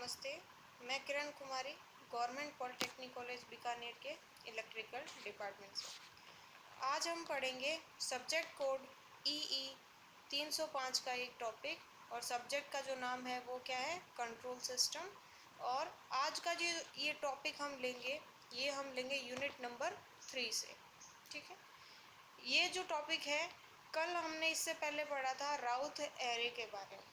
नमस्ते। मैं Kiran Kumari government polytechnic college Bikaner के इलेक्ट्रिकल डिपार्टमेंट से। आज हम पढ़ेंगे सब्जेक्ट कोड EE 305 का एक टॉपिक, और सब्जेक्ट का जो नाम है वो क्या है, कंट्रोल सिस्टम। और आज का जो ये टॉपिक हम लेंगे यूनिट नंबर 3 से। ठीक है, ये जो टॉपिक है, कल हमने इससे पहले पढ़ा था राउथ एरे के बारे में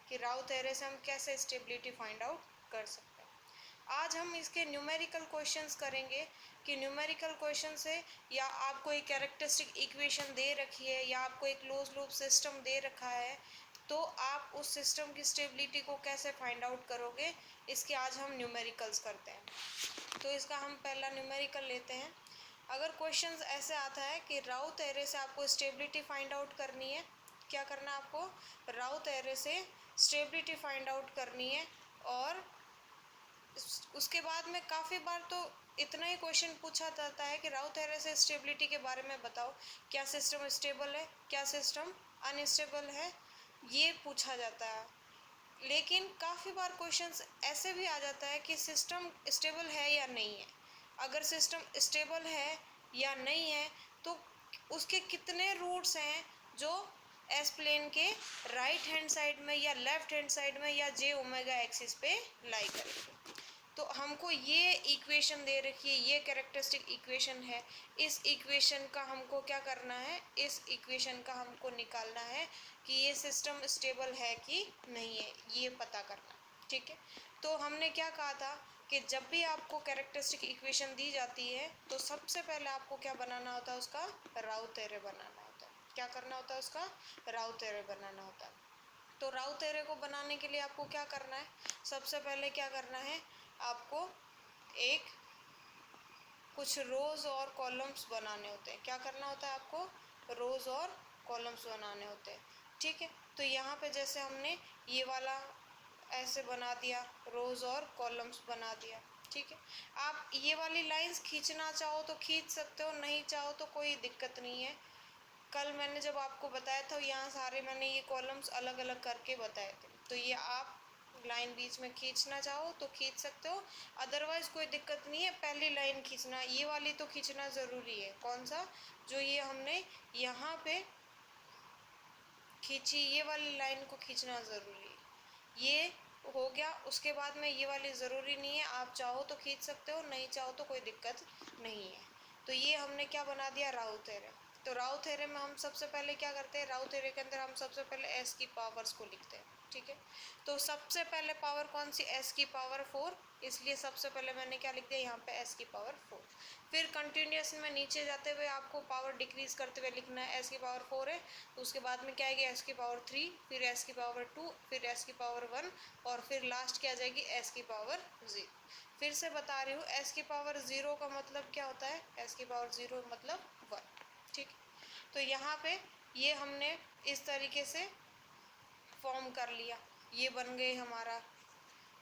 कि राउथ एरे से हम कैसे स्टेबिलिटी फाइंड आउट कर सकते हैं। आज हम इसके न्यूमेरिकल क्वेश्चंस करेंगे कि न्यूमेरिकल क्वेश्चन से, या आपको एक कैरेक्टरिस्टिक इक्वेशन दे रखी है या आपको एक क्लोज लूप सिस्टम दे रखा है, तो आप उस सिस्टम की स्टेबिलिटी को कैसे फाइंड आउट करोगे, इसके आज हम न्यूमेरिकल्स करते हैं। तो इसका हम पहला न्यूमेरिकल लेते हैं। अगर क्वेश्चंस ऐसे आता है कि राउथ एरे से आपको स्टेबिलिटी फाइंड आउट करनी है, क्या करना है आपको, राउथ एरे से स्टेबिलिटी फाइंड आउट करनी है। और उसके बाद में काफ़ी बार तो इतना ही क्वेश्चन पूछा जाता है कि राउथ एरे से स्टेबिलिटी के बारे में बताओ, क्या सिस्टम स्टेबल है, क्या सिस्टम अनस्टेबल है, ये पूछा जाता है। लेकिन काफ़ी बार क्वेश्चंस ऐसे भी आ जाता है कि सिस्टम स्टेबल है या नहीं है। अगर सिस्टम स्टेबल है या नहीं है तो उसके कितने रूट्स हैं जो एस प्लेन के राइट हैंड साइड में या लेफ्ट हैंड साइड में या जे ओमेगा एक्सिस पे लाई करेंगे। तो हमको ये इक्वेशन दे रखी है, ये कैरेक्टरिस्टिक इक्वेशन है। इस इक्वेशन का हमको क्या करना है, इस इक्वेशन का हमको निकालना है कि ये सिस्टम स्टेबल है कि नहीं है, ये पता करना। ठीक है, तो हमने क्या कहा था कि जब भी आपको कैरेक्टरिस्टिक इक्वेशन दी जाती है तो सबसे पहले आपको क्या बनाना होता है, उसका राउथ एरे बनाना होता है। क्या करना होता है, उसका राउथ एरे बनाना होता है। तो राउथ एरे को बनाने के लिए आपको क्या करना है, सबसे पहले क्या करना है, आपको एक कुछ रोज और कॉलम्स बनाने होते हैं। क्या करना होता है आपको, रोज और कॉलम्स बनाने होते हैं। ठीक है, तो यहाँ पे जैसे हमने ये वाला ऐसे बना दिया, रोज और कॉलम्स बना दिया। ठीक है, आप ये वाली लाइंस खींचना चाहो तो खींच सकते हो, नहीं चाहो तो कोई दिक्कत नहीं है। कल मैंने जब आपको बताया था, यहाँ सारे मैंने ये कॉलम्स अलग अलग करके बताए थे, तो ये आप लाइन बीच में खींचना चाहो तो खींच सकते हो, अदरवाइज कोई दिक्कत नहीं है। पहली लाइन खींचना, ये वाली तो खींचना ज़रूरी है। कौन सा, जो ये हमने यहाँ पे खींची, ये वाली लाइन को खींचना ज़रूरी है। ये हो गया। उसके बाद में ये वाली ज़रूरी नहीं है, आप चाहो तो खींच सकते हो, नहीं चाहो तो कोई दिक्कत नहीं है। तो ये हमने क्या बना दिया, राउथ एरे। तो राउथ एरे में हम सबसे पहले क्या करते हैं, राउथ एरे के अंदर हम सबसे पहले एस की पावर्स को लिखते हैं। ठीक है, तो सबसे पहले पावर कौन सी, एस की पावर 4, इसलिए सबसे पहले मैंने क्या लिख दिया यहाँ पे, एस की पावर 4। फिर कंटिन्यूस में नीचे जाते हुए आपको पावर डिक्रीज करते हुए लिखना है, एस की पावर 4 है तो उसके बाद में क्या आएगी, एस की पावर 3, फिर एस की पावर 2, फिर एस की पावर 1, और फिर लास्ट क्या आ जाएगी, एस की पावर 0। फिर से बता रही हूँ, एस की पावर 0 का मतलब क्या होता है, एस की पावर 0 मतलब 1। ठीक, तो यहाँ पे ये हमने इस तरीके से फॉर्म कर लिया, ये बन गए हमारा।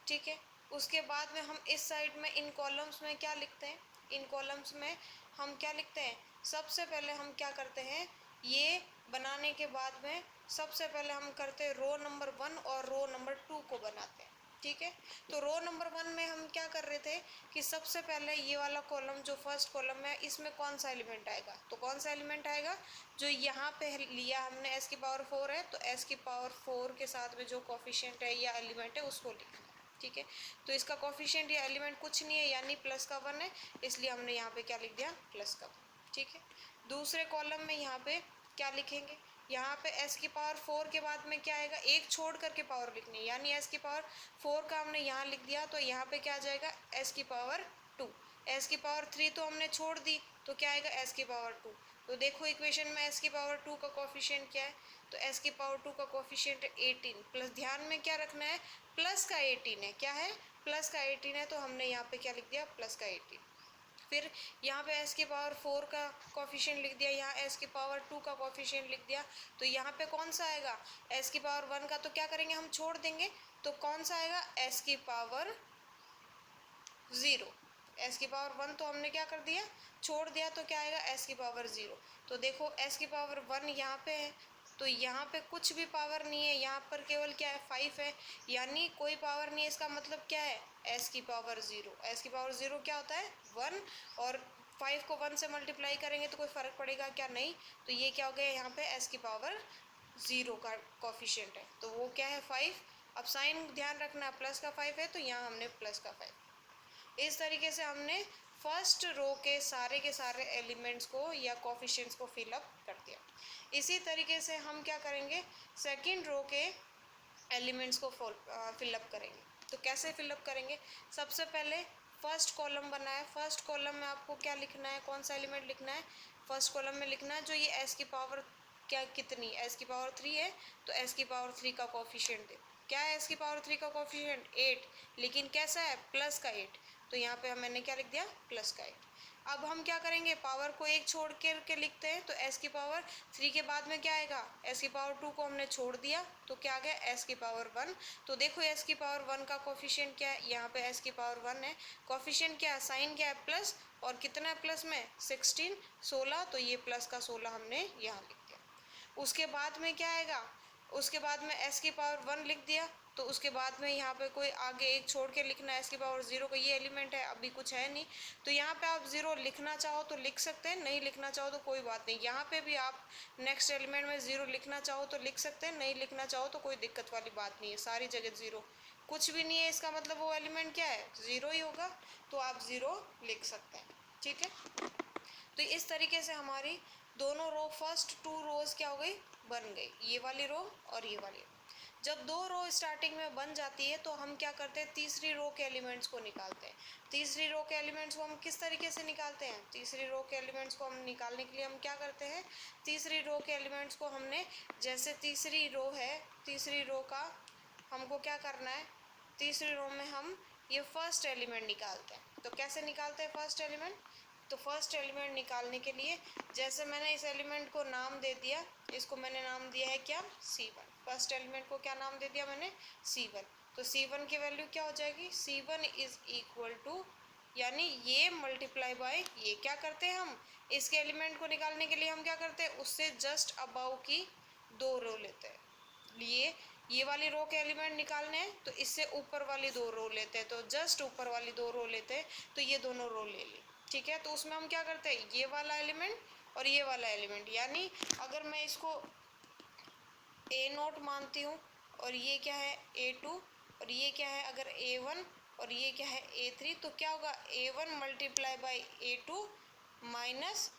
ठीक है, उसके बाद में हम इस साइड में इन कॉलम्स में क्या लिखते हैं, इन कॉलम्स में हम क्या लिखते हैं, सबसे पहले हम क्या करते हैं, ये बनाने के बाद में सबसे पहले हम करते हैं रो नंबर 1 और रो नंबर 2 को बनाते हैं। ठीक है, तो रो नंबर 1 में हम क्या कर रहे थे कि सबसे पहले ये वाला कॉलम, जो फर्स्ट कॉलम है, इसमें कौन सा एलिमेंट आएगा, तो कौन सा एलिमेंट आएगा, जो यहाँ पे लिया हमने एस की पावर 4 है, तो एस की पावर 4 के साथ में जो कोफिशिएंट है या एलिमेंट है उसको लिखना है। ठीक है, तो इसका कोफिशिएंट या एलिमेंट कुछ नहीं है, यानी प्लस का 1 है, इसलिए हमने यहाँ पे क्या लिख दिया, प्लस का 1। ठीक है, दूसरे कॉलम में यहाँ पे क्या लिखेंगे, यहाँ पे एस की पावर 4 के बाद में क्या आएगा, एक छोड़ करके पावर लिखनी है, यानी एस की पावर 4 का हमने यहाँ लिख दिया, तो यहाँ पे क्या आ जाएगा, एस की पावर 2। एस की पावर 3 तो हमने छोड़ दी, तो क्या आएगा, एस की पावर 2। तो देखो इक्वेशन में एस की पावर 2 का कोफिशिएंट क्या है, तो एस की पावर 2 का कोफिशिएंट 18, प्लस ध्यान में क्या रखना है, प्लस का 18 है, क्या है, प्लस का 18 है, तो हमने यहाँ पे क्या लिख दिया, प्लस का 18। फिर यहाँ पे एस की पावर 4 का कोफिशिएंट लिख दिया, यहाँ एस की पावर 2 का कोफिशिएंट लिख दिया, तो यहाँ पे कौन सा आएगा, एस की पावर 1 का तो क्या करेंगे, हम छोड़ देंगे, तो कौन सा आएगा, एस की पावर 0। एस की पावर 1 तो हमने क्या कर दिया, छोड़ दिया, तो क्या आएगा, एस की पावर 0। तो देखो एस की पावर 1 यहाँ पे है, तो यहाँ पे कुछ भी पावर नहीं है, यहाँ पर केवल क्या है 5 है, यानी कोई पावर नहीं है। इसका मतलब क्या है s की पावर 0। s की पावर 0 क्या होता है 1, और 5 को 1 से मल्टीप्लाई करेंगे तो कोई फ़र्क पड़ेगा क्या, नहीं। तो ये क्या हो गया यहाँ पे s की पावर 0 का कोफिशिएंट है, तो वो क्या है 5। अब साइन ध्यान रखना, प्लस का 5 है तो यहाँ हमने प्लस का 5। इस तरीके से हमने फर्स्ट रो के सारे एलिमेंट्स को या कोफिशिएंट्स को फिलअप कर दिया। इसी तरीके से हम क्या करेंगे, सेकंड रो के एलिमेंट्स को फिलअप करेंगे। तो कैसे फिलअप करेंगे, सबसे पहले फर्स्ट कॉलम बनाए। फर्स्ट कॉलम में आपको क्या लिखना है, कौन सा एलिमेंट लिखना है, फर्स्ट कॉलम में लिखना है जो ये s की पावर क्या कितनी, s की पावर 3 है, तो s की पावर 3 का कोफिशिएंट दे। क्या है s की पावर 3 का कोफिशिएंट 8, लेकिन कैसा है प्लस का 8, तो यहाँ पे मैंने क्या लिख दिया प्लस का 8। अब हम क्या करेंगे, पावर को एक छोड़ के लिखते हैं, तो s की पावर 3 के बाद में क्या आएगा, s की पावर 2 को हमने छोड़ दिया तो क्या आ गया s की पावर 1। तो देखो s की पावर 1 का कोफिशिएंट क्या है, यहाँ पे s की पावर 1 है, कोफिशिएंट क्या है, साइन क्या है प्लस, और कितना है प्लस में 16, तो ये प्लस का 16 हमने यहाँ लिख दिया। उसके बाद में क्या आएगा, उसके बाद में s की पावर 1 लिख दिया, तो उसके बाद में यहाँ पे कोई आगे एक छोड़ के लिखना है, s की पावर 0 का ये एलिमेंट है, अभी कुछ है नहीं, तो यहाँ पे आप 0 लिखना चाहो तो लिख सकते हैं, नहीं लिखना चाहो तो कोई बात नहीं। यहाँ पे भी आप नेक्स्ट एलिमेंट में 0 लिखना चाहो तो लिख सकते हैं, नहीं लिखना चाहो तो कोई दिक्कत वाली बात नहीं है, सारी जगह 0, कुछ भी नहीं है इसका मतलब वो एलिमेंट क्या है 0 ही होगा, तो आप 0 लिख सकते हैं, ठीक है। तो इस तरीके से हमारी दोनों रो, फर्स्ट 2 रोज क्या हो गई, बन गई, ये वाली रो और ये वाली रो। जब 2 रो स्टार्टिंग में बन जाती है तो हम क्या करते हैं, तीसरी रो के एलिमेंट्स को निकालते हैं। तीसरी रो के एलिमेंट्स को हम किस तरीके से निकालते हैं, तीसरी रो के एलिमेंट्स को हम निकालने के लिए हम क्या करते हैं, तीसरी रो के एलिमेंट्स को हमने, जैसे तीसरी रो है, तीसरी रो का हमको क्या करना है, तीसरी रो में हम ये फर्स्ट एलिमेंट निकालते हैं। तो कैसे निकालते हैं फर्स्ट एलिमेंट, तो फर्स्ट एलिमेंट निकालने के लिए जैसे मैंने इस एलिमेंट को नाम दे दिया, इसको मैंने नाम दिया है क्या C1। फर्स्ट एलिमेंट को क्या नाम दे दिया मैंने C1, तो C1 की वैल्यू क्या हो जाएगी, C1 इज इक्वल टू, यानी ये मल्टीप्लाई बाय ये, क्या करते हैं हम इसके एलिमेंट को निकालने के लिए हम क्या करते हैं, उससे जस्ट अबाउ की 2 रो लेते हैं। ये वाली रो के एलिमेंट निकालने हैं तो इससे ऊपर वाली 2 रो लेते हैं, तो जस्ट ऊपर वाली 2 रो लेते हैं, तो ये दोनों रो ले ली, ठीक है। तो उसमें हम क्या करते हैं, ये वाला एलिमेंट और ये वाला एलिमेंट, यानी अगर मैं इसको A0 मानती हूँ और ये क्या है A2 और ये क्या है अगर A1 और ये क्या है A3, तो क्या होगा A1 multiply by A2 minus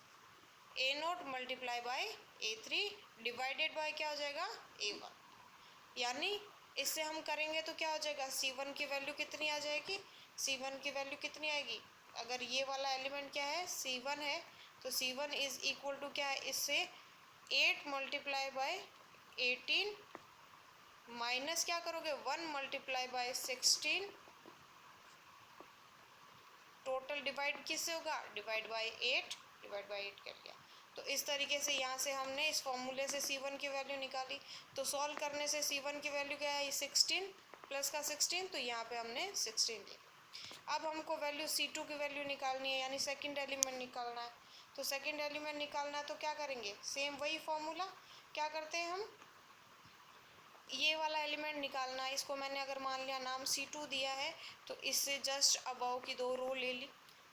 A0 multiply by A3 divided by क्या हो जाएगा A1, यानी इससे हम करेंगे तो क्या हो जाएगा, C1 की वैल्यू कितनी आ जाएगी, C1 की वैल्यू कितनी आएगी, अगर ये वाला एलिमेंट क्या है C1 है, तो C1 इज इक्वल टू क्या है, इससे 8 मल्टीप्लाई बाय 18 माइनस क्या करोगे 1 मल्टीप्लाई बाय 16, टोटल डिवाइड किससे होगा, डिवाइड बाय 8, डिवाइड बाय 8 कर लिया। तो इस तरीके से यहाँ से हमने इस फॉर्मूले से C1 की वैल्यू निकाली। तो सॉल्व करने से C1 की वैल्यू क्या है 16 प्लस का 16, तो यहाँ पे हमने 16 ली। अब हमको वैल्यू C2 की वैल्यू निकालनी है, यानी सेकंड एलिमेंट निकालना है। तो सेकंड एलिमेंट निकालना है तो क्या करेंगे, सेम वही फॉर्मूला, क्या करते हैं हम, ये वाला एलिमेंट निकालना है, इसको मैंने अगर मान लिया नाम C2 दिया है, तो इससे जस्ट अबाउ की 2 रो ले ली।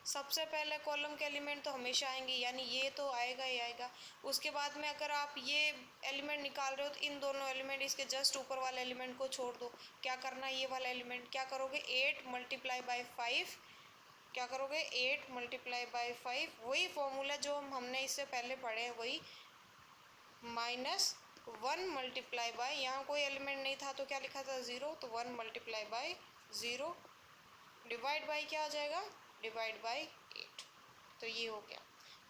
सबसे पहले कॉलम के एलिमेंट तो हमेशा आएंगे, यानी ये तो आएगा ही आएगा। उसके बाद में अगर आप ये एलिमेंट निकाल रहे हो तो इन दोनों एलिमेंट, इसके जस्ट ऊपर वाले एलिमेंट को छोड़ दो। क्या करना है, ये वाला एलिमेंट क्या करोगे 8 मल्टीप्लाई बाई 5, क्या करोगे 8 मल्टीप्लाई बाई 5, वही फॉर्मूला जो हमने इससे पहले पढ़े हैं वही, माइनस 1 मल्टीप्लाई बाय, यहाँ कोई एलिमेंट नहीं था तो क्या लिखा था 0, तो 1 मल्टीप्लाई बाय 0 डिवाइड बाय क्या हो जाएगा, डिवाइड बाय 8। तो ये हो गया,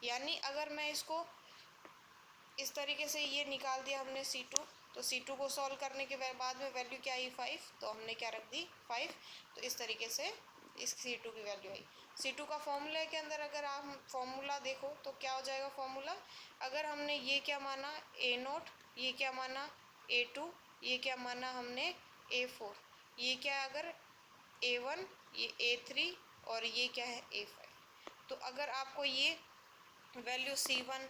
यानी अगर मैं इसको इस तरीके से ये निकाल दिया हमने C2, तो C2 को सॉल्व करने के बाद में वैल्यू क्या आई 5, तो हमने क्या रख दी 5। तो इस तरीके से इस C2 की वैल्यू आई। C2 का फॉर्मूला के अंदर अगर आप फॉर्मूला देखो तो क्या हो जाएगा फॉर्मूला, अगर हमने ये क्या माना A0, ये क्या माना A2, ये क्या माना हमने A4, ये क्या अगर A1, ये A3 और ये क्या है A5। तो अगर आपको ये वैल्यू C1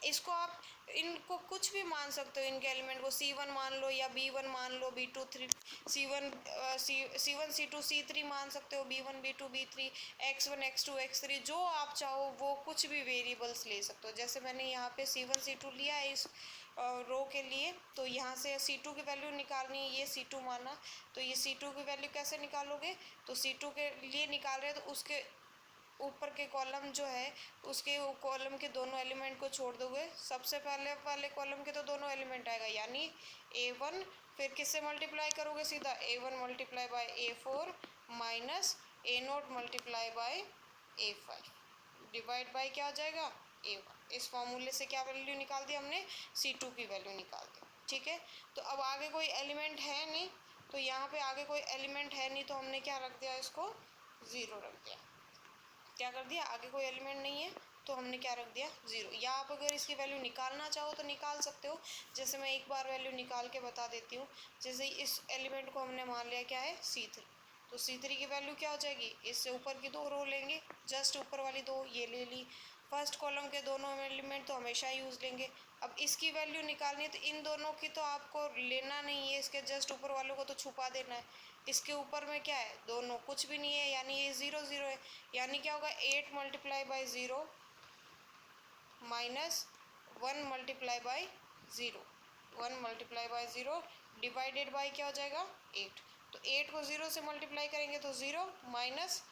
इसको आप इनको कुछ भी मान सकते हो, इनके एलिमेंट को C1 मान लो या B1 मान लो, B2 3 C1 C2 C3 मान सकते हो, B1 B2 B3 X1 X2 X3, जो आप चाहो वो कुछ भी वेरिएबल्स ले सकते हो। जैसे मैंने यहाँ पे C1 C2 लिया है इस रो के लिए, तो यहाँ से C2 की वैल्यू निकालनी है, ये C2 माना, तो ये C2 की वैल्यू कैसे निकालोगे, तो C2 के लिए निकाल रहे हैं तो उसके ऊपर के कॉलम जो है उसके कॉलम के दोनों एलिमेंट को छोड़ दोगे, सबसे पहले वाले कॉलम के तो दोनों एलिमेंट आएगा, यानी A1, फिर किससे मल्टीप्लाई करोगे, सीधा A1 multiply by A4 minus A0 multiply by A5 divide by क्या हो जाएगा, A1। इस फॉर्मूले से क्या वैल्यू निकाल दी हमने, C2 की वैल्यू निकाल दी। ठीक है, तो अब आगे कोई एलिमेंट है नहीं, तो यहाँ पे आगे कोई एलिमेंट है नहीं, तो हमने क्या रख दिया, इसको 0 रख दिया। क्या कर दिया, आगे कोई एलिमेंट नहीं है तो हमने क्या रख दिया, 0। या आप अगर इसकी वैल्यू निकालना चाहो तो निकाल सकते हो, जैसे मैं एक बार वैल्यू निकाल के बता देती हूँ। जैसे इस एलिमेंट को हमने मान लिया क्या है, C3, तो C3 की वैल्यू क्या हो जाएगी, इससे ऊपर की दो रो लेंगे, जस्ट ऊपर वाली दो ये ले ली, फर्स्ट कॉलम के दोनों एलिमेंट तो हमेशा यूज़ लेंगे। अब इसकी वैल्यू निकालनी है तो इन दोनों की तो आपको लेना नहीं है, इसके जस्ट ऊपर वालों को तो छुपा देना है। इसके ऊपर में क्या है, दोनों कुछ भी नहीं है, यानी ये 0 0 है, यानी क्या होगा, 8 multiply by 0 minus 1 multiply by 0, 1 multiply by 0 divided by क्या हो जाएगा, 8। तो 8 को 0 से मल्टीप्लाई करेंगे तो 0, माइनस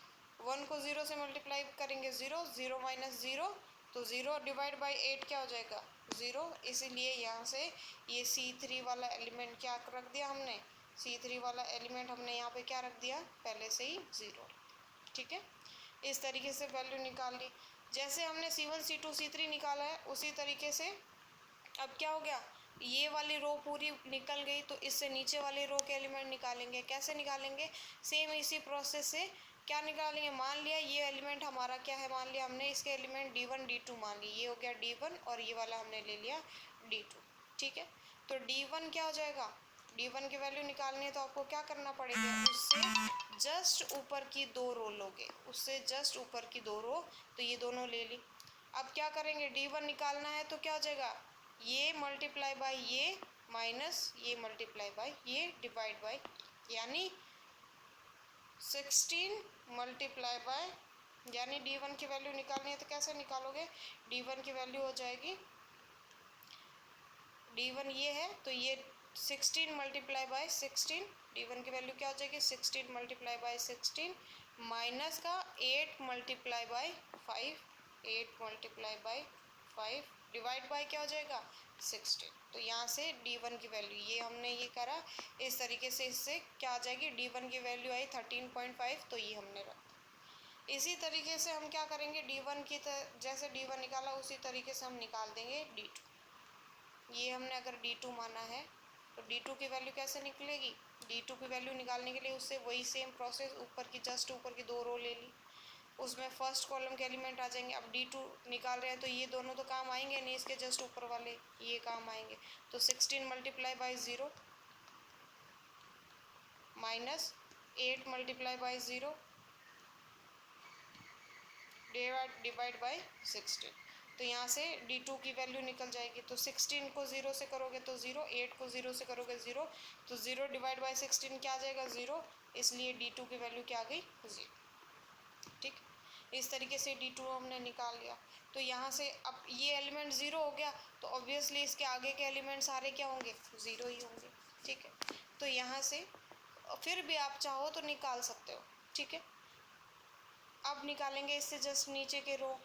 1 को 0 से मल्टीप्लाई करेंगे 0, 0 माइनस 0, तो 0 डिवाइड बाई 8 क्या हो जाएगा, 0। इसीलिए यहाँ से ये C3 वाला एलिमेंट क्या रख दिया हमने, C3 वाला एलिमेंट हमने यहाँ पे क्या रख दिया, पहले से ही 0। ठीक है, इस तरीके से वैल्यू निकाल ली। जैसे हमने C1 C2 C3 निकाला है उसी तरीके से अब क्या हो गया, ये वाली रो पूरी निकल गई, तो इससे नीचे वाली रो के एलिमेंट निकालेंगे। कैसे निकालेंगे, सेम इसी प्रोसेस से क्या निकालेंगे, मान लिया ये एलिमेंट हमारा क्या है, मान लिया हमने इसके एलिमेंट D1 D2 मान लिए, ये हो गया D1 और ये वाला हमने ले लिया D2। ठीक है, तो D1 क्या हो जाएगा, D1 की वैल्यू निकालनी है तो आपको क्या करना पड़ेगा, उससे जस्ट ऊपर की दो रो लोगे, उससे जस्ट ऊपर की दो रो, तो ये दोनों ले ली। अब क्या करेंगे, D1 निकालना है तो क्या हो जाएगा, ये मल्टीप्लाई बाय ये माइनस ये मल्टीप्लाई बाय ये डिवाइड बाय, यानी 16 मल्टीप्लाई बाय, यानी D1 की वैल्यू निकालनी है तो कैसे निकालोगे, D1 की वैल्यू हो जाएगी, D1 ये है तो ये 16 मल्टीप्लाई बाय 16, D1 की वैल्यू क्या हो जाएगी, 16 मल्टीप्लाई बाय 16 माइनस का 8 multiply by 5, 8 multiply by 5 divide by क्या हो जाएगा, 16। तो यहाँ से D1 की वैल्यू ये हमने ये करा, इस तरीके से इससे क्या आ जाएगी, D1 की वैल्यू आई 13.5, तो ये हमने रख। इसी तरीके से हम क्या करेंगे, D1 की जैसे D1 निकाला उसी तरीके से हम निकाल देंगे D2। ये हमने अगर D2 माना है तो D2 की वैल्यू कैसे निकलेगी, D2 की वैल्यू निकालने के लिए उससे वही सेम प्रोसेस, ऊपर की जस्ट ऊपर की दो रो ले ली, उसमें फर्स्ट कॉलम के एलिमेंट आ जाएंगे। अब D2 निकाल रहे हैं तो ये दोनों तो काम आएंगे नहीं, इसके जस्ट ऊपर वाले ये काम आएंगे, तो 16 multiply by 0 minus 8 multiply by 0 divide by 16, तो यहाँ से D2 की वैल्यू निकल जाएगी। तो 16 को 0 से करोगे तो 0, 8 को 0 से करोगे 0, तो 0 डिवाइड बाई 16 क्या आ जाएगा, 0, इसलिए D2 की वैल्यू क्या आ गई, 0। ठीक, इस तरीके से D2 हमने निकाल लिया। तो यहाँ से अब ये एलिमेंट 0 हो गया, तो ऑब्वियसली इसके आगे के एलिमेंट सारे क्या होंगे, 0 ही होंगे। ठीक है, तो यहाँ से फिर भी आप चाहो तो निकाल सकते हो। ठीक है, अब निकालेंगे इससे जस्ट नीचे के रो,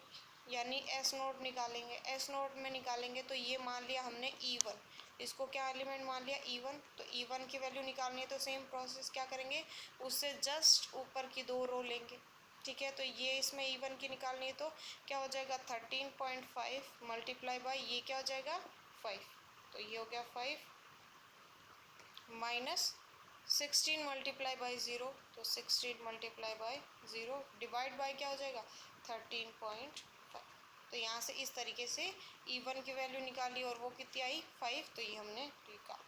यानी S0 निकालेंगे। S0 में निकालेंगे तो ये मान लिया हमने E1, इसको क्या एलिमेंट मान लिया, E1, तो E1 की वैल्यू निकालनी है तो सेम प्रोसेस क्या करेंगे, उससे जस्ट ऊपर की दो रो लेंगे। ठीक है, तो ये इसमें E1 की निकालनी है तो क्या हो जाएगा, 13.5 मल्टीप्लाई बाई ये क्या हो जाएगा, 5, तो ये हो गया 5 माइनस 16 मल्टीप्लाई बाई 0, तो 16 मल्टीप्लाई बाई 0 डिवाइड बाई क्या हो जाएगा, 13.5। तो यहाँ से इस तरीके से E1 की वैल्यू निकाली और वो कितनी आई, 5, तो ये हमने निकाला।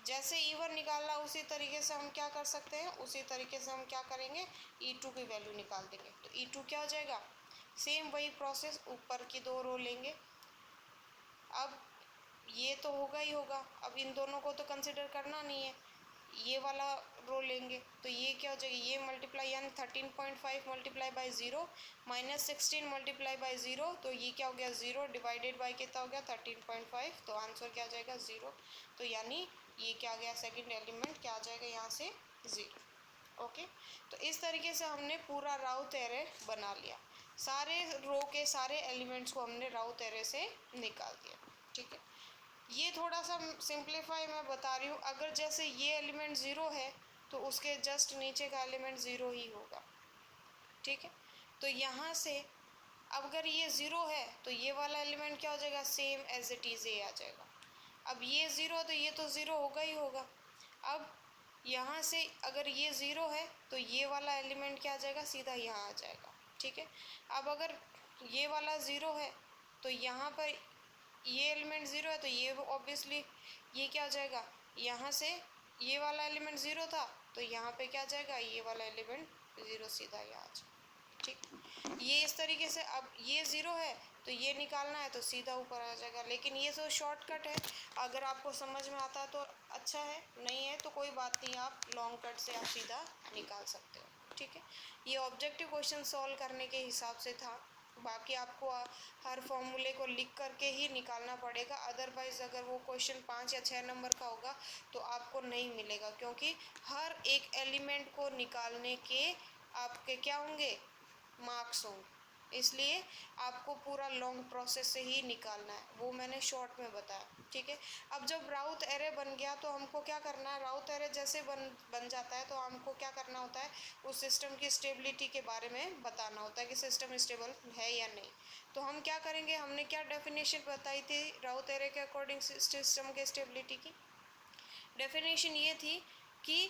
जैसे E1 निकाला उसी तरीके से हम क्या कर सकते हैं, उसी तरीके से हम क्या करेंगे, E2 की वैल्यू निकाल देंगे। तो E2 क्या हो जाएगा, सेम वही प्रोसेस, ऊपर की दो रो लेंगे, अब ये तो होगा ही होगा, अब इन दोनों को तो कंसिडर करना नहीं है, ये वाला रो लेंगे तो ये क्या हो जाएगा, ये मल्टीप्लाई यानी 13.5 multiply by 0 minus 16 multiply by 0, तो ये क्या हो गया 0 डिवाइडेड बाई कितना हो गया 13.5, तो आंसर क्या आ जाएगा 0। तो यानी ये क्या आ गया, सेकेंड एलिमेंट क्या आ जाएगा यहाँ से 0। ओके, तो इस तरीके से हमने पूरा राउथ एरे बना लिया, सारे रो के सारे एलिमेंट्स को हमने राउथ एरे से निकाल दिया। ठीक है, ये थोड़ा सा सिंप्लीफाई मैं बता रही हूँ, अगर जैसे ये एलिमेंट ज़ीरो है तो उसके जस्ट नीचे का एलिमेंट ज़ीरो ही होगा। ठीक है, तो यहाँ से अब अगर ये ज़ीरो है तो ये वाला एलिमेंट क्या हो जाएगा, सेम एज इट इज़ ये आ जाएगा। अब ये ज़ीरो तो ये तो ज़ीरो होगा ही होगा। अब यहाँ से अगर ये ज़ीरो है तो ये वाला एलिमेंट क्या आ जाएगा, सीधा यहाँ आ जाएगा। ठीक है, अब अगर ये वाला ज़ीरो है तो यहाँ पर ये एलिमेंट ज़ीरो है तो ये ऑब्वियसली ये क्या हो जाएगा, यहाँ से ये वाला एलिमेंट ज़ीरो था तो यहाँ पे क्या आ जाएगा, ये वाला एलिमेंट ज़ीरो सीधा यहाँ आ जाएगा। ठीक, ये इस तरीके से, अब ये ज़ीरो है तो ये निकालना है तो सीधा ऊपर आ जाएगा, लेकिन ये तो शॉर्टकट है, अगर आपको समझ में आता है तो अच्छा है, नहीं है तो कोई बात नहीं, आप लॉन्ग कट से आप सीधा निकाल सकते हो। ठीक है, ये ऑब्जेक्टिव क्वेश्चन सॉल्व करने के हिसाब से था, बाकी आपको हर फॉर्मूले को लिख करके ही निकालना पड़ेगा, अदरवाइज़ अगर वो क्वेश्चन 5 या 6 नंबर का होगा तो आपको नहीं मिलेगा, क्योंकि हर एक एलिमेंट को निकालने के आपके क्या होंगे, मार्क्स होंगे, इसलिए आपको पूरा लॉन्ग प्रोसेस से ही निकालना है, वो मैंने शॉर्ट में बताया। ठीक है, अब जब राउथ एरे बन गया तो हमको क्या करना है, राउथ एरे जैसे बन जाता है तो हमको क्या करना होता है, उस सिस्टम की स्टेबिलिटी के बारे में बताना होता है कि सिस्टम स्टेबल है या नहीं। तो हम क्या करेंगे, हमने क्या डेफिनेशन बताई थी राउथ एरे के अकॉर्डिंग सिस्टम के स्टेबिलिटी की, डेफिनेशन ये थी कि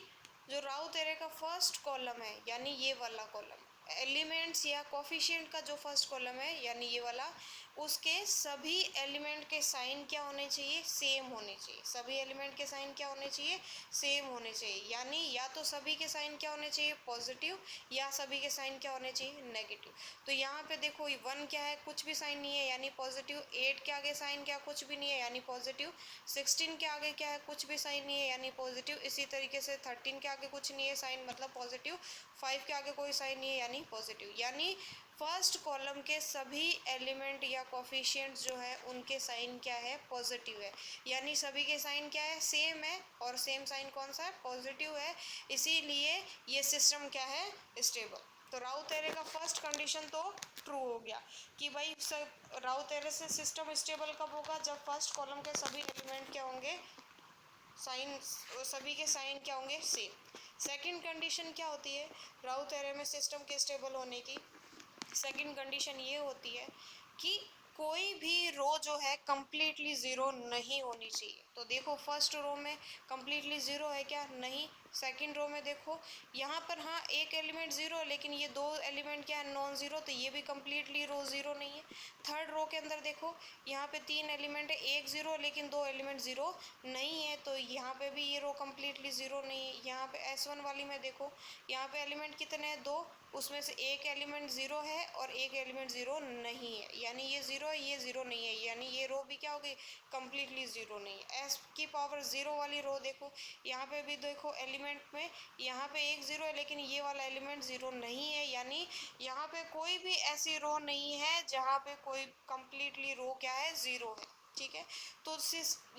जो राउथ एरे का फर्स्ट कॉलम है यानी ये वाला कॉलम, एलिमेंट्स या कोफिशिएंट का जो फर्स्ट कॉलम है यानी ये वाला, उसके सभी एलिमेंट के साइन क्या होने चाहिए, सेम होने चाहिए। सभी एलिमेंट के साइन क्या होने चाहिए, सेम होने चाहिए, यानी या तो सभी के साइन क्या होने चाहिए, पॉजिटिव, या सभी के साइन क्या होने चाहिए, नेगेटिव। तो यहाँ पे देखो 1 क्या है, कुछ भी साइन नहीं है यानी पॉजिटिव, 8 के आगे साइन क्या, कुछ भी नहीं है यानी पॉजिटिव, 16 के आगे क्या है, कुछ भी साइन नहीं है यानी पॉजिटिव, इसी तरीके से 13 के आगे कुछ नहीं है साइन मतलब पॉजिटिव, 5 के आगे कोई साइन नहीं है यानी पॉजिटिव। यानी फर्स्ट कॉलम के सभी एलिमेंट या कोफिशिएंट्स जो है उनके साइन क्या है, पॉजिटिव है, यानी सभी के साइन क्या है, सेम है, और सेम साइन कौन सा है, पॉजिटिव है, इसीलिए ये सिस्टम क्या है, स्टेबल। तो राउथ एरे का फर्स्ट कंडीशन तो ट्रू हो गया कि भाई राउथ एरे से सिस्टम स्टेबल कब होगा, जब फर्स्ट कॉलम के सभी एलिमेंट क्या होंगे, साइन, सभी के साइन क्या होंगे, सेम। सेकंड कंडीशन क्या होती है राउथ एरे में सिस्टम के स्टेबल होने की, सेकंड कंडीशन ये होती है कि कोई भी रो जो है कम्प्लीटली ज़ीरो नहीं होनी चाहिए। तो देखो फर्स्ट रो में कम्प्लीटली ज़ीरो है क्या, नहीं। सेकंड रो में देखो यहाँ पर हाँ एक एलिमेंट ज़ीरो है लेकिन ये दो एलिमेंट क्या है, नॉन ज़ीरो, तो ये भी कम्प्लीटली रो ज़ीरो नहीं है। थर्ड रो के अंदर देखो यहाँ पे 3 एलिमेंट है, एक ज़ीरो लेकिन 2 एलिमेंट ज़ीरो नहीं है, तो यहाँ पे भी ये रो कम्प्लीटली ज़ीरो नहीं है। यहाँ पे S1 वाली में देखो यहाँ पे एलिमेंट कितने हैं, 2, उसमें से एक एलिमेंट ज़ीरो है और एक एलिमेंट ज़ीरो नहीं है, यानी ये ज़ीरो है ये ज़ीरो नहीं है, यानी ये रो भी क्या हो गई, कम्प्लीटली ज़ीरो नहीं है। एस की पावर ज़ीरो वाली रो देखो यहाँ पे भी देखो एलिमेंट में यहाँ पे एक ज़ीरो है लेकिन ये वाला एलिमेंट ज़ीरो नहीं है, यानी यहाँ पे कोई भी ऐसी रो नहीं है जहाँ पे कोई कम्प्लीटली रो क्या है, ज़ीरो है। ठीक है, तो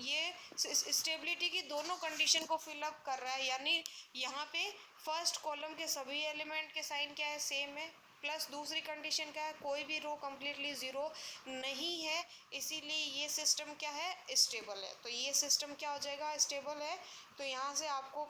ये स्टेबिलिटी की दोनों कंडीशन को फिलअप कर रहा है, यानी यहाँ पे फर्स्ट कॉलम के सभी एलिमेंट के साइन क्या है, सेम है, प्लस दूसरी कंडीशन क्या है, कोई भी रो कम्प्लीटली ज़ीरो नहीं है, इसीलिए ये सिस्टम क्या है, स्टेबल है। तो ये सिस्टम क्या हो जाएगा, स्टेबल है। तो यहाँ से आपको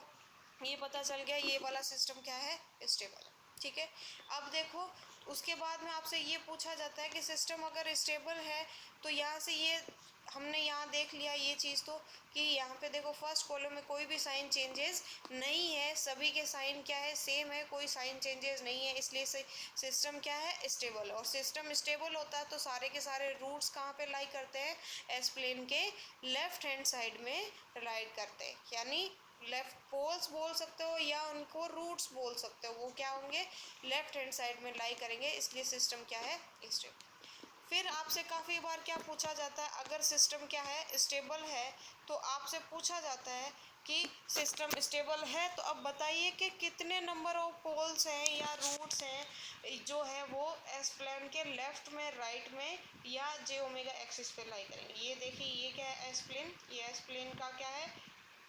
ये पता चल गया ये वाला सिस्टम क्या है, स्टेबल है। ठीक है, अब देखो उसके बाद में आपसे ये पूछा जाता है कि सिस्टम अगर स्टेबल है तो यहाँ से ये हमने यहाँ देख लिया ये चीज़ तो कि यहाँ पे देखो फर्स्ट कॉलम में कोई भी साइन चेंजेस नहीं है, सभी के साइन क्या है, सेम है, कोई साइन चेंजेस नहीं है, इसलिए सिस्टम क्या है, स्टेबल। और सिस्टम स्टेबल होता है तो सारे के सारे रूट्स कहाँ पे लाई करते हैं, एस प्लेन के लेफ्ट हैंड साइड में लाइट करते हैं, यानी लेफ्ट पोल्स बोल सकते हो या उनको रूट्स बोल सकते हो, वो क्या होंगे, लेफ्ट हैंड साइड में लाई करेंगे, इसलिए सिस्टम क्या है, स्टेबल। फिर आपसे काफ़ी बार क्या पूछा जाता है, अगर सिस्टम क्या है स्टेबल है तो आपसे पूछा जाता है कि सिस्टम स्टेबल है तो अब बताइए कि कितने नंबर ऑफ पोल्स हैं या रूट्स हैं जो है वो एस प्लेन के लेफ्ट में, राइट में या जे ओमेगा एक्सिस पे लाई करेंगे। ये देखिए ये क्या है एस प्लेन, ये एस प्लेन का क्या है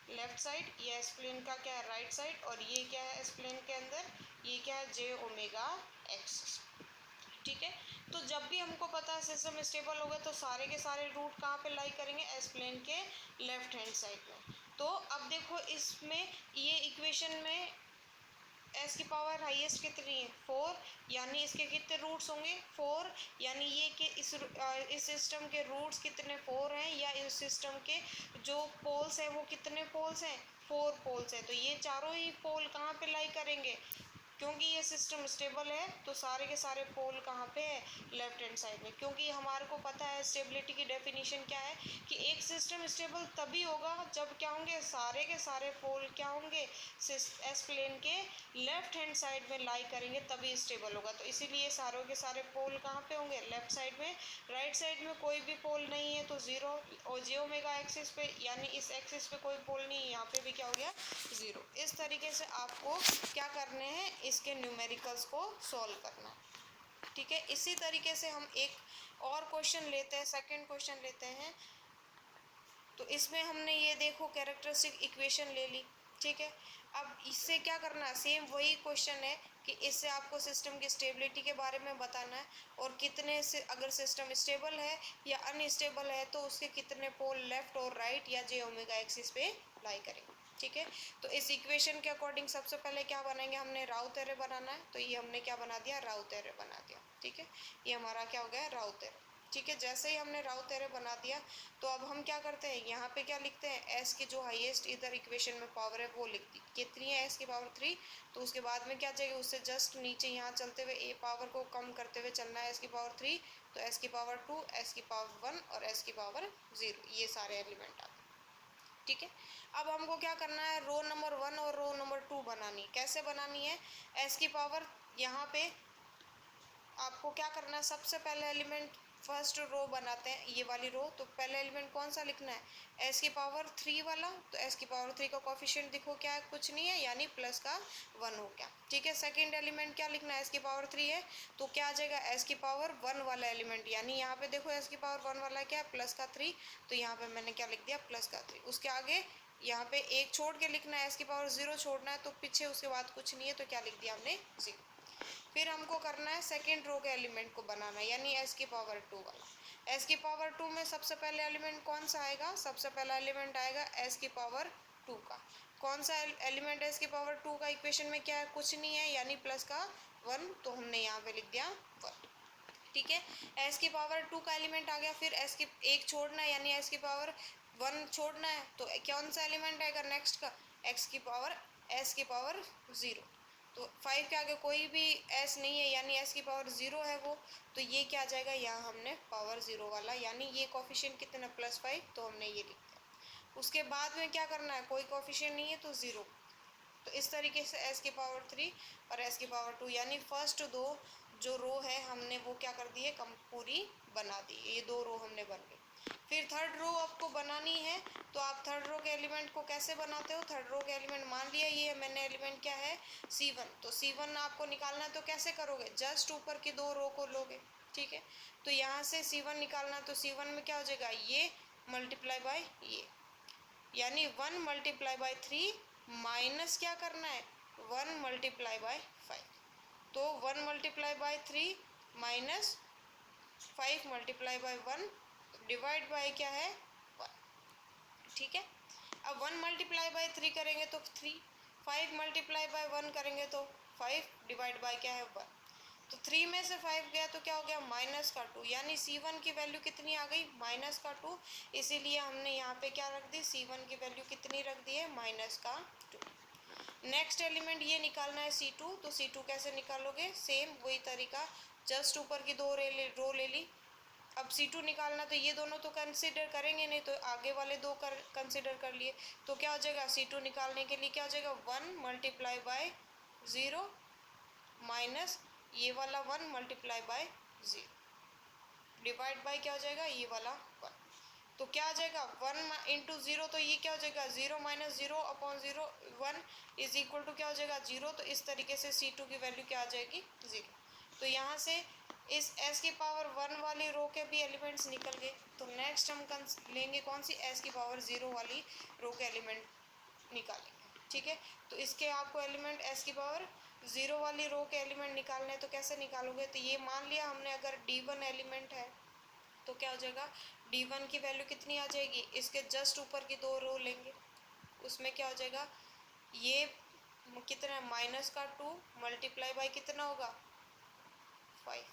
लेफ्ट साइड, ये एस प्लेन का क्या है राइट साइड, और ये क्या है एस प्लेन के अंदर ये क्या है जे ओमेगा एक्सिस। ठीक है, तो जब भी हमको पता है सिस्टम स्टेबल होगा तो सारे के सारे रूट कहाँ पे लाई करेंगे एस प्लेन के लेफ्ट हैंड साइड में। तो अब देखो इसमें ये इक्वेशन में एस की पावर हाईएस्ट कितनी है 4, यानी इसके कितने रूट्स होंगे 4, यानी ये कि इस सिस्टम के रूट्स कितने 4 हैं, या इस सिस्टम के जो पोल्स हैं वो कितने पोल्स हैं 4 पोल्स हैं। तो ये चारों ही पोल कहाँ पे लाई करेंगे, क्योंकि ये सिस्टम स्टेबल है तो सारे के सारे पोल कहाँ पे है लेफ्ट हैंड साइड में। क्योंकि हमारे को पता है स्टेबिलिटी की डेफिनेशन क्या है कि एक सिस्टम स्टेबल तभी होगा जब क्या होंगे सारे के सारे पोल क्या होंगे एस प्लेन के लेफ्ट हैंड साइड में लाई करेंगे तभी स्टेबल होगा। तो इसीलिए सारों के सारे पोल कहाँ पे होंगे लेफ्ट साइड में। राइट साइड में कोई भी पोल नहीं है तो ज़ीरो, और जे ओमेगा एक्सिस पे यानी इस एक्सिस पे कोई पोल नहीं है, यहाँ पे भी क्या हो गया ज़ीरो। इस तरीके से आपको क्या करने हैं इसके न्यूमेरिकल्स को सॉल्व करना है। ठीक है, इसी तरीके से हम एक और क्वेश्चन लेते हैं, सेकंड क्वेश्चन लेते हैं। तो इसमें हमने ये देखो कैरेक्टरिस्टिक इक्वेशन ले ली। ठीक है, अब इससे क्या करना है सेम वही क्वेश्चन है कि इससे आपको सिस्टम की स्टेबिलिटी के बारे में बताना है और कितने से अगर सिस्टम स्टेबल है या अनस्टेबल है तो उसके कितने पोल लेफ्ट और राइट या जे ओमेगा एक्सिस पे लाई करेंगे। ठीक है, तो इस इक्वेशन के अकॉर्डिंग सबसे पहले क्या बनाएंगे, हमने राउथ एरे बनाना है, तो ये हमने क्या बना दिया राउथ एरे बना दिया। ठीक है, ये हमारा क्या हो गया राउथ एरे। ठीक है, जैसे ही हमने राउथ एरे बना दिया तो अब हम क्या करते हैं यहाँ पे क्या लिखते हैं एस की जो हाईएस्ट इधर इक्वेशन में पावर है वो लिख दी, कितनी है एस की पावर 3। तो उसके बाद में क्या चाहिए उससे जस्ट नीचे यहाँ चलते हुए ए पावर को कम करते हुए चलना है एस की पावर 3, तो एस की पावर 2, एस की पावर 1 और एस की पावर 0, ये सारे एलिमेंट आ गए। ठीक है, अब हमको क्या करना है रो नंबर 1 और रो नंबर 2 बनानी। कैसे बनानी है, एस की पावर यहाँ पे आपको क्या करना है सबसे पहले एलिमेंट फर्स्ट रो बनाते हैं ये वाली रो, तो पहले एलिमेंट कौन सा लिखना है एस की पावर 3 वाला। तो एस की पावर 3 का कोफिशिएंट देखो क्या है कुछ नहीं है यानी प्लस का 1 हो गया। ठीक है, सेकंड एलिमेंट क्या लिखना है एस की पावर 3 है तो क्या आ जाएगा एस की पावर 1 वाला एलिमेंट, यानी यहाँ पे देखो एस की पावर 1 वाला क्या है प्लस का 3, तो यहाँ पे मैंने क्या लिख दिया प्लस का 3। उसके आगे यहाँ पे एक छोड़ के लिखना है एस की पावर 0 छोड़ना है तो पीछे उसके बाद कुछ नहीं है तो क्या लिख दिया हमने 0। फिर हमको करना है सेकेंड रो के एलिमेंट को बनाना यानी एस की पावर 2 वाला। एस की पावर 2 में सबसे पहले एलिमेंट कौन सा आएगा, सबसे पहला एलिमेंट आएगा एस की पावर 2 का। कौन सा एलिमेंट एस की पावर 2 का इक्वेशन में क्या है कुछ नहीं है यानी प्लस का 1, तो हमने यहाँ पे लिख दिया 1। ठीक है, एस की पावर 2 का एलिमेंट आ गया। फिर एस की एक छोड़ना है यानी एस की पावर 1 छोड़ना है तो कौन सा एलिमेंट आएगा नेक्स्ट का एक्स की पावर एस की पावर 0। तो 5 के आगे कोई भी एस नहीं है यानी एस की पावर 0 है वो, तो ये क्या आ जाएगा यहाँ हमने पावर 0 वाला यानी ये कोफिशिएंट कितना +5, तो हमने ये लिख दिया। उसके बाद में क्या करना है कोई कोफिशिएंट नहीं है तो 0। तो इस तरीके से एस की पावर 3 और एस की पावर 2 यानी फर्स्ट दो जो रो है हमने वो क्या कर दी है कम पूरी बना दी, ये दो रो हमने बन गई। फिर थर्ड रो आपको बनानी है तो आप थर्ड रो के एलिमेंट को कैसे बनाते हो, थर्ड रो के एलिमेंट मान लिया ये मैंने एलिमेंट क्या है C1, तो C1 आपको निकालना है तो कैसे करोगे जस्ट ऊपर की दो रो को लोगे। ठीक है, तो यहाँ से C1 निकालना तो C1 में क्या हो जाएगा ये मल्टीप्लाई बाय ये, यानी 1 मल्टीप्लाई बाय 3 माइनस क्या करना है 1 मल्टीप्लाई बाय 5, तो 1 multiply by 3 minus 5 multiply by 1 divide by क्या है 1। ठीक है, अब 1 मल्टीप्लाई बाय 3 करेंगे तो 3, 5 मल्टीप्लाई बाय 1 करेंगे तो 5 डिवाइड बाय क्या है 1, तो 3 में से 5 गया तो क्या हो गया माइनस का 2, यानी C1 की वैल्यू कितनी आ गई माइनस का 2। इसीलिए हमने यहाँ पे क्या रख दी C1 की वैल्यू कितनी रख दी है माइनस का 2। नेक्स्ट एलिमेंट ये निकालना है C2, तो C2 कैसे निकालोगे सेम वही तरीका, जस्ट ऊपर की दो रो ले ली। अब C2 निकालना तो ये दोनों तो कंसिडर करेंगे नहीं तो आगे वाले दो कंसिडर कर लिए, तो क्या हो जाएगा C2 निकालने के लिए क्या हो जाएगा 1 मल्टीप्लाई बाय 0 माइनस ये वाला 1 मल्टीप्लाई बाय 0। डिवाइड बाय क्या हो जाएगा, ये वाला 1। तो क्या आ जाएगा 1 इंटू 0, तो ये क्या हो जाएगा 0 minus 0 upon 0 1 is equal to क्या हो जाएगा 0। तो इस तरीके से C2 की वैल्यू क्या आ जाएगी 0। तो यहाँ से इस s की पावर 1 वाली रो के भी एलिमेंट्स निकल गए। तो नेक्स्ट हम लेंगे कौन सी, s की पावर 0 वाली रो के एलिमेंट निकालेंगे। ठीक है, तो इसके आपको एलिमेंट s की पावर 0 वाली रो के एलिमेंट निकालने हैं। तो कैसे निकालोगे, तो ये मान लिया हमने अगर D1 एलिमेंट है तो क्या हो जाएगा D1 की वैल्यू कितनी आ जाएगी, इसके जस्ट ऊपर की 2 रो लेंगे, उसमें क्या हो जाएगा ये कितना माइनस का 2 मल्टीप्लाई बाय कितना होगा 5,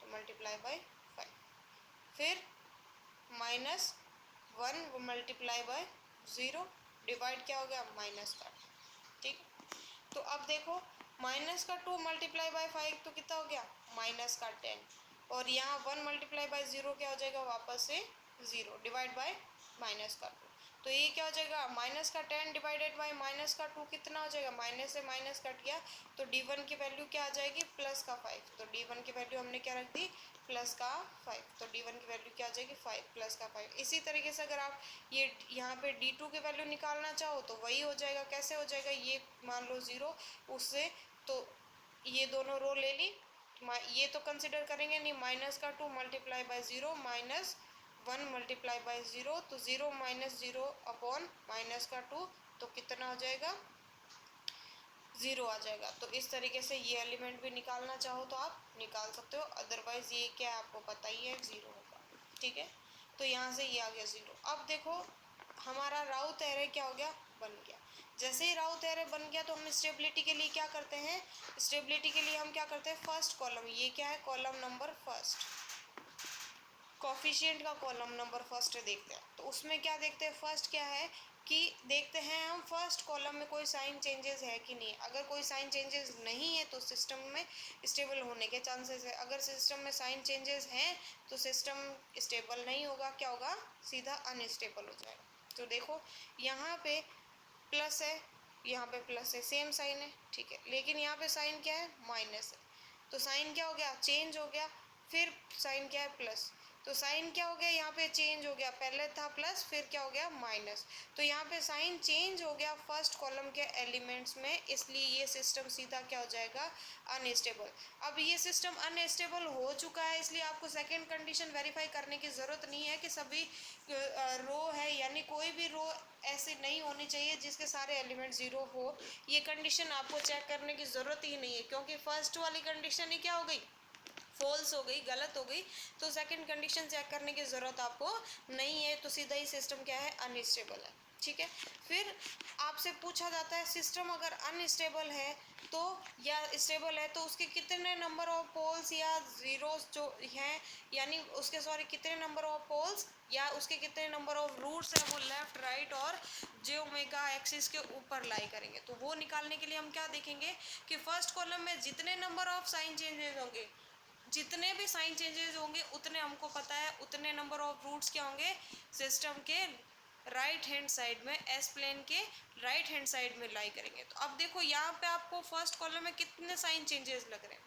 तो मल्टीप्लाई बाय 5, फिर -1 मल्टीप्लाई बाय 0 डिवाइड क्या हो गया माइनस का। ठीक, तो अब देखो माइनस का 2 मल्टीप्लाई बाय 5 तो कितना हो गया माइनस का 10, और यहाँ 1 मल्टीप्लाई बाय 0 क्या हो जाएगा वापस से 0 डिवाइड बाय माइनस का 2। तो ये क्या हो जाएगा माइनस का 10 डिवाइडेड बाय माइनस का 2 कितना हो जाएगा, माइनस से माइनस कट गया, तो D1 की वैल्यू क्या आ जाएगी प्लस का 5। तो D1 की वैल्यू हमने क्या रख दी प्लस का 5, तो D1 की वैल्यू क्या आ जाएगी 5 प्लस का 5। इसी तरीके से अगर आप ये यहाँ पे D2 की वैल्यू निकालना चाहो तो वही हो जाएगा। कैसे हो जाएगा, ये मान लो 0 उससे, तो ये दोनों रो ले ली, ये तो कंसिडर करेंगे नहीं, माइनस का 2 मल्टीप्लाई बाय 0 -1 मल्टीप्लाई बाय 0, तो 0 माइनस 0 अपॉन माइनस का 2, तो कितना हो जाएगा 0 आ जाएगा। तो इस तरीके से ये एलिमेंट भी निकालना चाहो तो आप निकाल सकते हो, अदरवाइज ये क्या आपको पता ही है 0 होगा। ठीक है, तो यहाँ से ये आ गया 0। अब देखो हमारा राउथ एरे क्या हो गया बन गया। जैसे ही राउथ एरे बन गया तो हम स्टेबिलिटी के लिए क्या करते हैं, स्टेबिलिटी के लिए हम क्या करते हैं फर्स्ट कॉलम, ये क्या है कॉलम नंबर फर्स्ट, कोफिशिएंट का कॉलम नंबर फर्स्ट देखते हैं। तो उसमें क्या देखते हैं फर्स्ट क्या है कि देखते हैं हम फर्स्ट कॉलम में कोई साइन चेंजेस है कि नहीं। अगर कोई साइन चेंजेस नहीं है तो सिस्टम में स्टेबल होने के चांसेस है, अगर सिस्टम में साइन चेंजेस हैं तो सिस्टम स्टेबल नहीं होगा, क्या होगा सीधा अनस्टेबल हो जाएगा। तो देखो यहाँ पे प्लस है, यहाँ पे प्लस है, सेम साइन है, ठीक है, लेकिन यहाँ पे साइन क्या है माइनस है, तो साइन क्या हो गया चेंज हो गया, फिर साइन क्या है प्लस, तो साइन क्या हो गया यहाँ पे चेंज हो गया, पहले था प्लस फिर क्या हो गया माइनस, तो यहाँ पे साइन चेंज हो गया फर्स्ट कॉलम के एलिमेंट्स में, इसलिए ये सिस्टम सीधा क्या हो जाएगा अनस्टेबल। अब ये सिस्टम अनस्टेबल हो चुका है, इसलिए आपको सेकंड कंडीशन वेरीफाई करने की ज़रूरत नहीं है कि सभी रो है, यानी कोई भी रो ऐसे नहीं होनी चाहिए जिसके सारे एलिमेंट 0 हो। ये कंडीशन आपको चेक करने की ज़रूरत ही नहीं है, क्योंकि फर्स्ट वाली कंडीशन ही क्या हो गई फॉल्स हो गई, गलत हो गई, तो सेकंड कंडीशन चेक करने की ज़रूरत आपको नहीं है, तो सीधा ही सिस्टम क्या है अनस्टेबल है। ठीक है, फिर आपसे पूछा जाता है सिस्टम अगर अनस्टेबल है तो या स्टेबल है तो उसके कितने नंबर ऑफ पोल्स या जीरोस जो हैं, यानी उसके सॉरी कितने नंबर ऑफ पोल्स या उसके कितने नंबर ऑफ रूट्स हैं वो लेफ्ट राइट और जे ओमेगा एक्सिस के ऊपर लाई करेंगे। तो वो निकालने के लिए हम क्या देखेंगे कि फर्स्ट कॉलम में जितने नंबर ऑफ साइन चेंजेस होंगे, जितने भी साइन चेंजेस होंगे उतने हमको पता है उतने नंबर ऑफ रूट्स क्या होंगे सिस्टम के राइट हैंड साइड में, एस प्लेन के राइट हैंड साइड में लाई करेंगे। तो अब देखो यहाँ पे आपको फर्स्ट कॉलम में कितने साइन चेंजेस लग रहे हैं,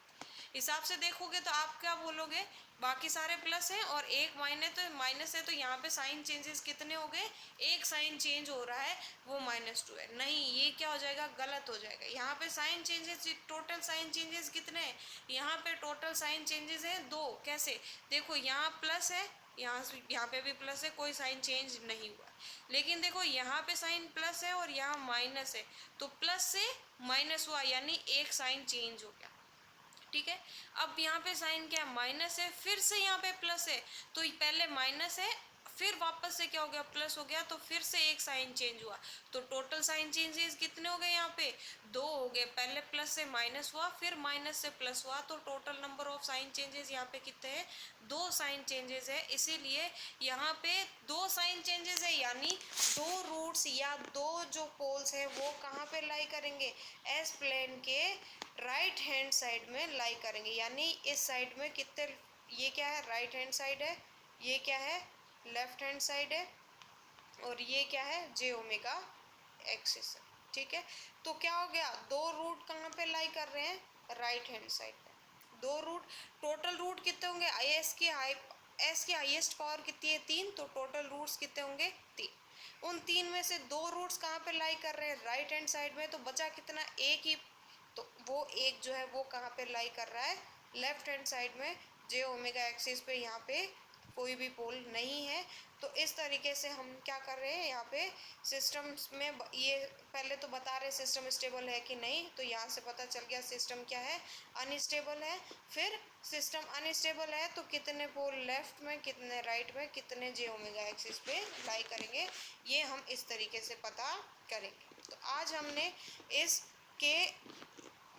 हिसाब से देखोगे तो आप क्या बोलोगे बाकी सारे प्लस हैं और एक माइनस है, तो यहाँ पे साइन चेंजेस कितने हो गए, एक साइन चेंज हो रहा है वो -2 है। नहीं, ये क्या हो जाएगा गलत हो जाएगा। यहाँ पे sign changes total sign changes कितने हैं, यहाँ पे टोटल साइन चेंजेस हैं 2। कैसे देखो यहाँ प्लस है, यहाँ पे भी प्लस है, कोई साइन चेंज नहीं हुआ, लेकिन देखो यहाँ पे साइन प्लस है और यहाँ माइनस है, तो प्लस से माइनस हुआ यानी एक साइन चेंज हो गया। ठीक है, अब यहाँ पे साइन क्या है माइनस है, फिर से यहाँ पे प्लस है, तो पहले माइनस है फिर वापस से क्या हो गया प्लस हो गया, तो फिर से एक साइन चेंज हुआ, तो टोटल साइन चेंजेस कितने हो गए यहाँ पे 2 हो गए। पहले प्लस से माइनस हुआ फिर माइनस से प्लस हुआ, तो total number of sine changes यहाँ पे कितने हैं 2 साइन चेंजेस है। इसीलिए यहाँ पे 2 साइन चेंजेस है, यानी 2 रूट्स या 2 जो पोल्स है वो कहाँ पे लाई करेंगे एस प्लेन के राइट हैंड साइड में लाई करेंगे, यानी इस साइड में कितने, ये क्या है राइट हैंड साइड है, ये क्या है लेफ्ट हैंड साइड है, और ये क्या है जे ओमेगा एक्सिस है। ठीक है, तो क्या हो गया 2 रूट कहाँ पे लाई कर रहे हैं राइट हैंड साइड पे, 2 रूट, टोटल रूट कितने होंगे एस की एस की हाईएस्ट पावर कितनी है 3, तो टोटल रूट्स कितने होंगे 3। उन 3 में से 2 रूट्स कहाँ पे लाई कर रहे हैं राइट हैंड साइड में, तो बचा कितना एक ही, तो वो एक जो है वो कहाँ पे लाई कर रहा है लेफ्ट हैंड साइड में जे ओमेगा एक्सिस पे, यहाँ पे कोई भी पोल नहीं है। तो इस तरीके से हम क्या कर रहे हैं यहाँ पे सिस्टम में ये पहले तो बता रहे सिस्टम स्टेबल है कि नहीं, तो यहाँ से पता चल गया सिस्टम क्या है अनस्टेबल है। फिर सिस्टम अनस्टेबल है तो कितने पोल लेफ्ट में कितने राइट में कितने जे ओमेगा एक्सिस पे लाई करेंगे, ये हम इस तरीके से पता करेंगे। तो आज हमने इसके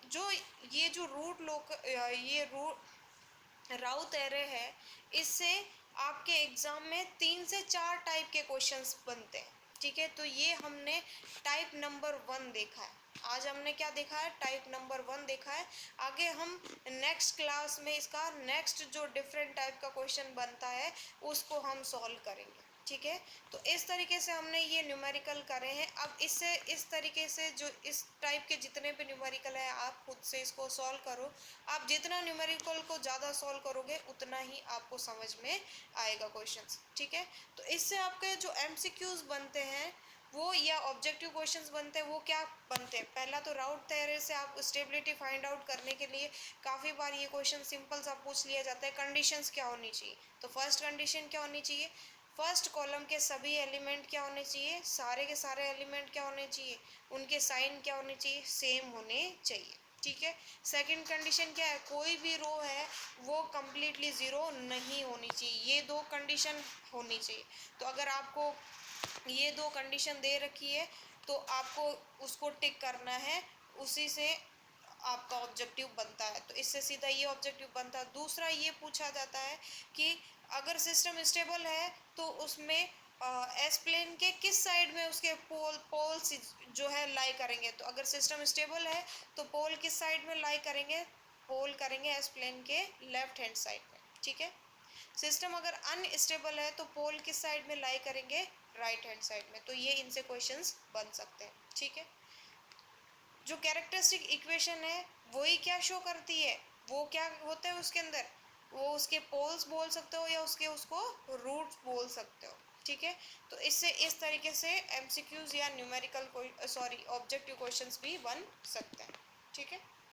जो ये जो रूट ये रूट राउथ एरे है, इससे आपके एग्जाम में 3 से 4 टाइप के क्वेश्चंस बनते हैं। ठीक है, तो ये हमने टाइप नंबर 1 देखा है। आज हमने क्या देखा है टाइप नंबर 1 देखा है। आगे हम नेक्स्ट क्लास में इसका नेक्स्ट जो डिफरेंट टाइप का क्वेश्चन बनता है उसको हम सॉल्व करेंगे। ठीक है, तो इस तरीके से हमने ये न्यूमेरिकल करे हैं। अब इससे इस तरीके से जो इस टाइप के जितने भी न्यूमेरिकल है आप खुद से इसको सॉल्व करो। आप जितना न्यूमेरिकल को ज़्यादा सॉल्व करोगे उतना ही आपको समझ में आएगा क्वेश्चंस। ठीक है, तो इससे आपके जो एमसीक्यूज बनते हैं वो या ऑब्जेक्टिव क्वेश्चंस बनते हैं वो क्या बनते हैं, पहला तो राउट थ्योरी से आप स्टेबिलिटी फाइंड आउट करने के लिए काफ़ी बार ये क्वेश्चन सिंपल सा पूछ लिया जाता है कंडीशंस क्या होनी चाहिए। तो फर्स्ट कंडीशन क्या होनी चाहिए, फर्स्ट कॉलम के सभी एलिमेंट क्या होने चाहिए, सारे के सारे एलिमेंट क्या होने चाहिए, उनके साइन क्या होने चाहिए, सेम होने चाहिए। ठीक है, सेकंड कंडीशन क्या है, कोई भी रो है वो कम्प्लीटली ज़ीरो नहीं होनी चाहिए, ये 2 कंडीशन होनी चाहिए। तो अगर आपको ये 2 कंडीशन दे रखी है तो आपको उसको टिक करना है, उसी से आपका ऑब्जेक्टिव बनता है। तो इससे सीधा ये ऑब्जेक्टिव बनता है। दूसरा ये पूछा जाता है कि अगर सिस्टम स्टेबल है तो उसमें एस प्लेन के किस साइड में उसके पोल्स जो है लाई करेंगे। तो अगर सिस्टम स्टेबल है तो पोल किस साइड में लाई करेंगे, पोल करेंगे एस प्लेन के लेफ्ट हैंड साइड में। ठीक है, सिस्टम अगर अनस्टेबल है तो पोल किस साइड में लाई करेंगे, राइट हैंड साइड में। तो ये इनसे क्वेश्चंस बन सकते हैं। ठीक है, जो कैरेक्टरिस्टिक इक्वेशन है वही क्या शो करती है, वो क्या होता है उसके अंदर, वो उसके पोल्स बोल सकते हो या उसको रूट्स बोल सकते हो। ठीक है, तो इससे इस तरीके से एमसीक्यूज या न्यूमेरिकल ऑब्जेक्टिव क्वेश्चंस भी बन सकते हैं। ठीक है।